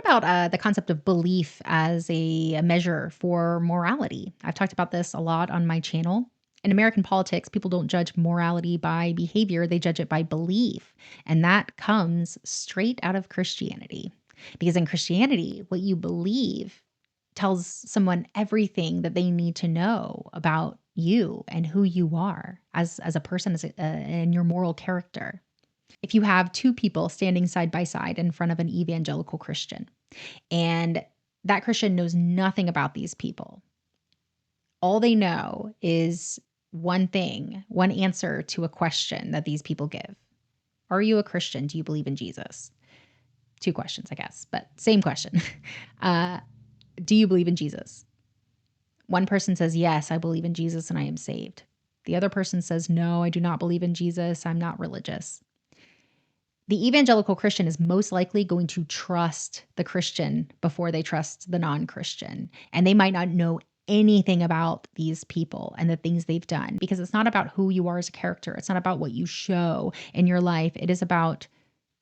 about the concept of belief as a measure for morality? I've talked about this a lot on my channel. In American politics, people don't judge morality by behavior, they judge it by belief. And that comes straight out of Christianity. Because in Christianity, what you believe tells someone everything that they need to know about you and who you are as a person and your moral character. If you have two people standing side by side in front of an evangelical Christian, and that Christian knows nothing about these people, all they know is one thing, one answer to a question that these people give. Are you a Christian? Do you believe in Jesus? Two questions, I guess, but same question. Do you believe in Jesus? One person says, yes, I believe in Jesus and I am saved. The other person says, no, I do not believe in Jesus. I'm not religious. The evangelical Christian is most likely going to trust the Christian before they trust the non-Christian. And they might not know anything about these people and the things they've done, because it's not about who you are as a character. It's not about what you show in your life. It is about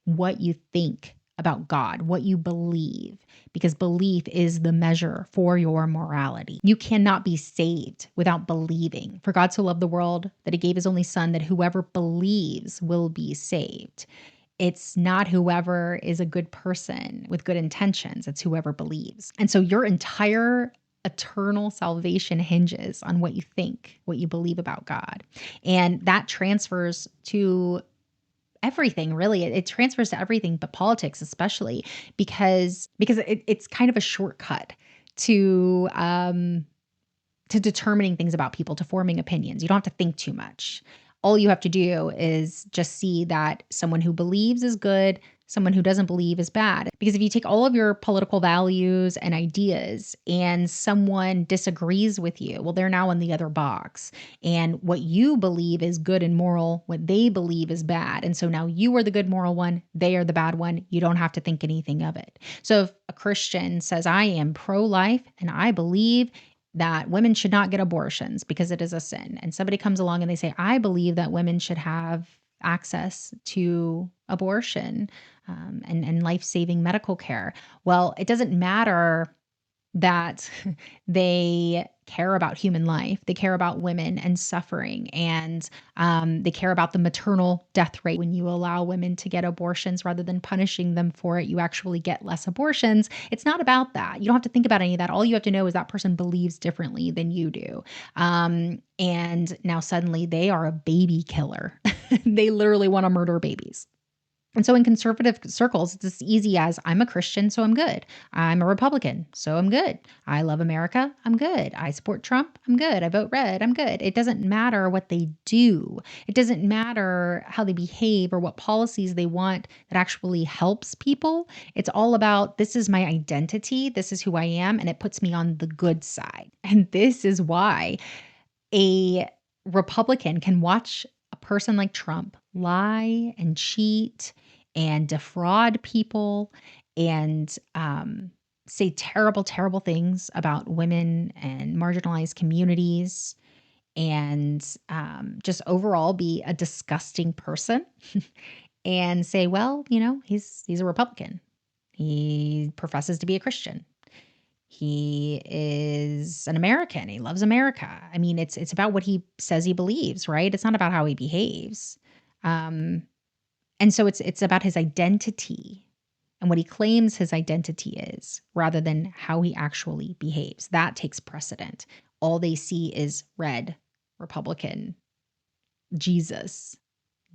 what you think about God, what you believe, because belief is the measure for your morality. You cannot be saved without believing. For God so loved the world that he gave his only son, that whoever believes will be saved. It's not whoever is a good person with good intentions. It's whoever believes. And so your entire eternal salvation hinges on what you think, what you believe about God. And that transfers to everything, really. It transfers to everything, but politics especially, because it's kind of a shortcut to determining things about people, to forming opinions. You don't have to think too much. All you have to do is just see that someone who believes is good, someone who doesn't believe is bad. Because if you take all of your political values and ideas and someone disagrees with you, well, they're now in the other box. And what you believe is good and moral, what they believe is bad. And so now you are the good moral one, they are the bad one. You don't have to think anything of it. So if a Christian says, I am pro-life and I believe that women should not get abortions because it is a sin, and somebody comes along and they say, I believe that women should have access to abortion and life-saving medical care. Well, it doesn't matter that they care about human life. They care about women and suffering, and they care about the maternal death rate. When you allow women to get abortions rather than punishing them for it, you actually get less abortions. It's not about that. You don't have to think about any of that. All you have to know is that person believes differently than you do. And now suddenly they are a baby killer. They literally want to murder babies. And so in conservative circles, it's as easy as I'm a Christian, so I'm good. I'm a Republican, so I'm good. I love America, I'm good. I support Trump, I'm good. I vote red, I'm good. It doesn't matter what they do. It doesn't matter how they behave or what policies they want that actually helps people. It's all about, this is my identity, this is who I am, and it puts me on the good side. And this is why a Republican can watch a person like Trump lie and cheat and defraud people and say terrible, terrible things about women and marginalized communities, and just overall be a disgusting person and say, well, he's a Republican. He professes to be a Christian. He is an American. He loves America. I mean, it's about what he says he believes, right? It's not about how he behaves. And so it's about his identity and what he claims his identity is, rather than how he actually behaves. That takes precedent. All they see is red, Republican, Jesus,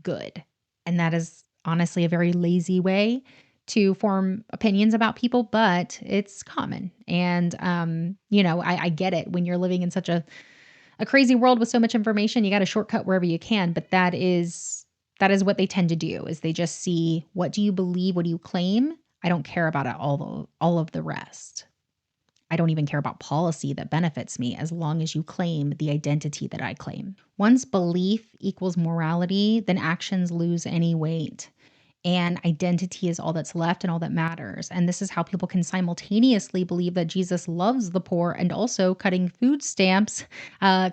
good. And that is honestly a very lazy way to form opinions about people, but it's common. And, I get it. When you're living in such a crazy world with so much information, you got to shortcut wherever you can. But that is what they tend to do, is they just see, what do you believe? What do you claim? I don't care about it, all of the rest. I don't even care about policy that benefits me, as long as you claim the identity that I claim. Once belief equals morality, then actions lose any weight. And identity is all that's left and all that matters. And this is how people can simultaneously believe that Jesus loves the poor, and also cutting food stamps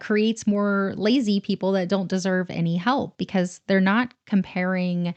creates more lazy people that don't deserve any help, because they're not comparing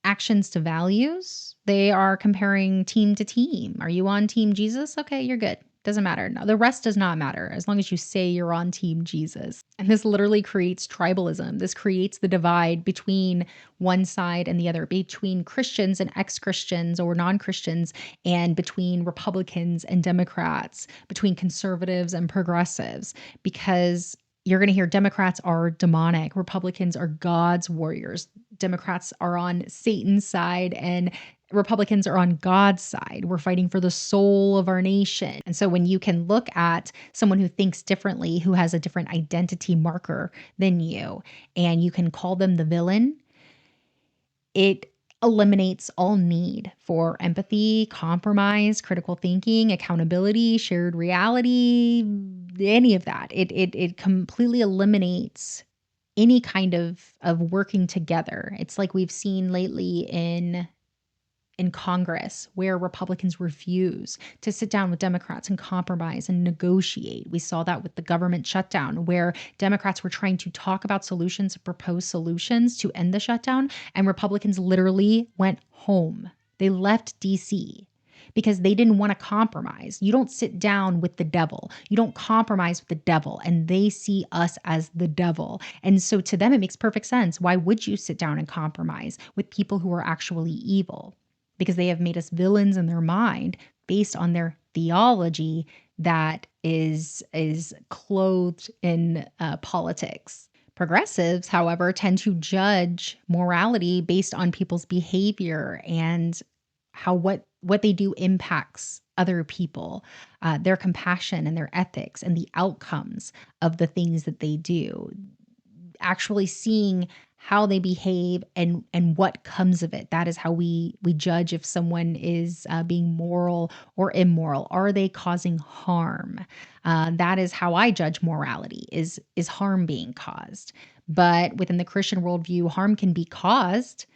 actions to values. They are comparing team to team. Are you on team Jesus? Okay, you're good. Doesn't matter. No, the rest does not matter as long as you say you're on team Jesus. And this literally creates tribalism. This creates the divide between one side and the other, between Christians and ex-Christians or non-Christians, and between Republicans and Democrats, between conservatives and progressives, because you're going to hear Democrats are demonic, Republicans are God's warriors, Democrats are on Satan's side, and Republicans are on God's side. We're fighting for the soul of our nation. And so when you can look at someone who thinks differently, who has a different identity marker than you, and you can call them the villain, it eliminates all need for empathy, compromise, critical thinking, accountability, shared reality, any of that. It completely eliminates any kind of working together. It's like we've seen lately in Congress, where Republicans refuse to sit down with Democrats and compromise and negotiate. We saw that with the government shutdown, where Democrats were trying to talk about solutions, propose solutions to end the shutdown, and Republicans literally went home. They left DC because they didn't want to compromise. You don't sit down with the devil. You don't compromise with the devil, and they see us as the devil. And so to them, it makes perfect sense. Why would you sit down and compromise with people who are actually evil? Because they have made us villains in their mind based on their theology that is clothed in politics. Progressives, however, tend to judge morality based on people's behavior and how what they do impacts other people, their compassion and their ethics and the outcomes of the things that they do. Actually seeing how they behave and what comes of it. That is how we judge if someone is being moral or immoral. Are they causing harm? That is how I judge morality. Is harm being caused? But within the Christian worldview, harm can be caused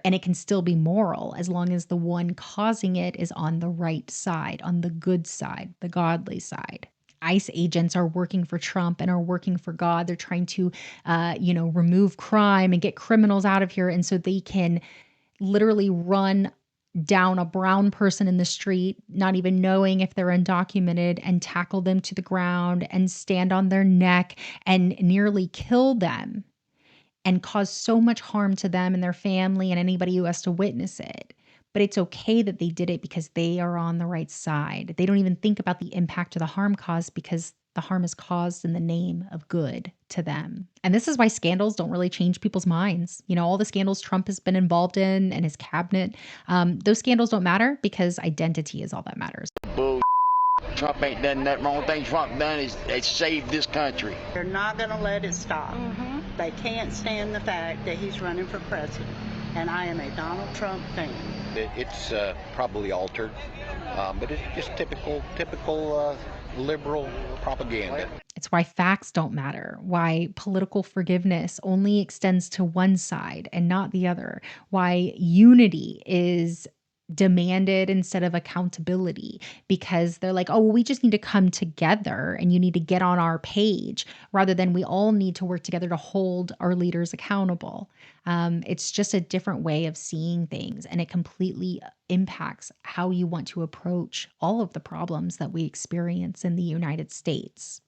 and it can still be moral as long as the one causing it is on the right side, on the good side, the godly side. ICE agents are working for Trump and are working for God. They're trying to, remove crime and get criminals out of here. And so they can literally run down a brown person in the street, not even knowing if they're undocumented, and tackle them to the ground and stand on their neck and nearly kill them and cause so much harm to them and their family and anybody who has to witness it. But it's okay that they did it because they are on the right side. They don't even think about the impact of the harm caused because the harm is caused in the name of good to them. And this is why scandals don't really change people's minds. You know, all the scandals Trump has been involved in and his cabinet, those scandals don't matter because identity is all that matters. Bull. Trump ain't done nothing wrong. Thing Trump done is saved this country. They're not going to let it stop. They can't stand the fact that he's running for president. And I am a Donald Trump fan. It's probably altered, but it's just typical liberal propaganda. It's why facts don't matter, why political forgiveness only extends to one side and not the other, why unity is demanded instead of accountability, because they're like, oh, well, we just need to come together and you need to get on our page, rather than we all need to work together to hold our leaders accountable. It's just a different way of seeing things, and it completely impacts how you want to approach all of the problems that we experience in the United States.